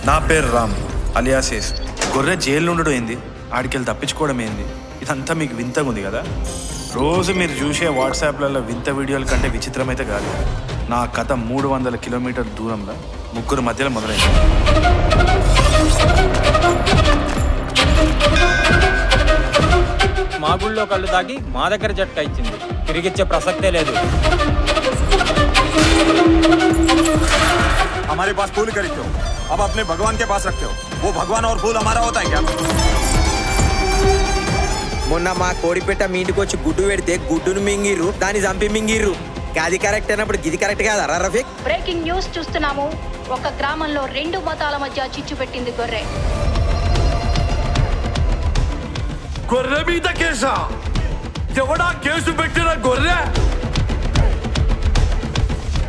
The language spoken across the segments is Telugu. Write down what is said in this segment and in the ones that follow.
నా పేరు రామ్ అలియాసేస్. గొర్రె జైల్లో ఉండడం ఏంది, ఆడికెళ్ళి తప్పించుకోవడం ఏంది, ఇదంతా మీకు వింతగా ఉంది కదా. రోజు మీరు చూసే వాట్సాప్లలో వింత వీడియోల కంటే విచిత్రమైతే కాదు. నా కథ 300 కిలోమీటర్ల దూరంలో ముగ్గురు మధ్యలో మొదలైంది. మా గుళ్ళో కళ్ళు తాగి మా దగ్గర జట్కా ఇచ్చింది, తిరిగిచ్చే ప్రసక్తే లేదు. हमारे पास फूल खरीदते हो, अब अपने भगवान के पास रखते हो. वो भगवान और फूल हमारा होता है क्या? మొన్న మా కోడిపేట మీ ఇంటికి వచ్చి గుడ్డు పెడితే గుడ్డును మింగిర్రు, దాన్ని చంపి మింగిర్రు. అది కరెక్ట్ అయినప్పుడు ఇది కరెక్ట్ కాదా రఫీక్? బ్రేకింగ్ న్యూస్ చూస్తున్నాము. ఒక గ్రామంలో 2 మతాల మధ్య చిచ్చు పెట్టింది గొర్రె. గొర్రె మీద కేసా? ఎవడా కేసు పెట్టిన గొర్రె?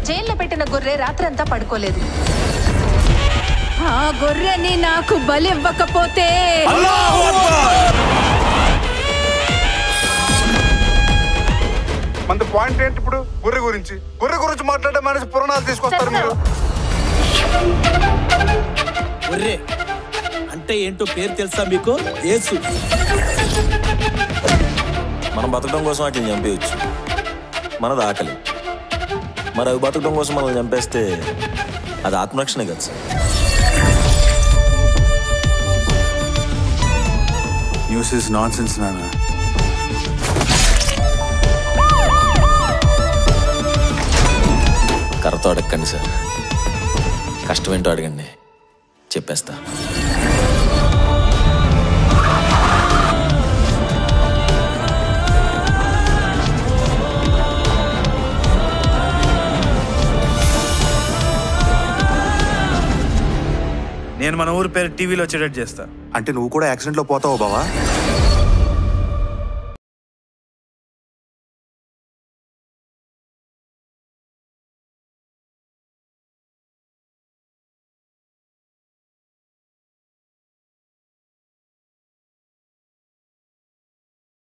జైల్లో పెట్టిన గొర్రె రాత్రంతా పడుకోలేదు. ఆ గొర్రెని నాకు బలివ్వకపోతే మన పాయింట్ ఏంటి ఇప్పుడు? గొర్రె గురించి మాట్లాడే మనిషి పురాణాలు తీసుకొస్తారు మీరు. గొర్రె అంటే ఏంటో పేరు తెలుసా మీకు? యేసు. మనం బతకడం కోసం వాటిని చంపేయచ్చు, మనది ఆకలి. మరి అవి బతకడం కోసం మనల్ని చంపేస్తే అది ఆత్మరక్షణే కదా sir. News is non sense నాన్న. కర్రతో అడగండి సార్, కష్టమేంటో అడగండి, చెప్పేస్తా. నేను మన ఊరి పేరు టీవీలో వచ్చేటట్టు చేస్తా. అంటే నువ్వు కూడా యాక్సిడెంట్లో పోతావు బావా?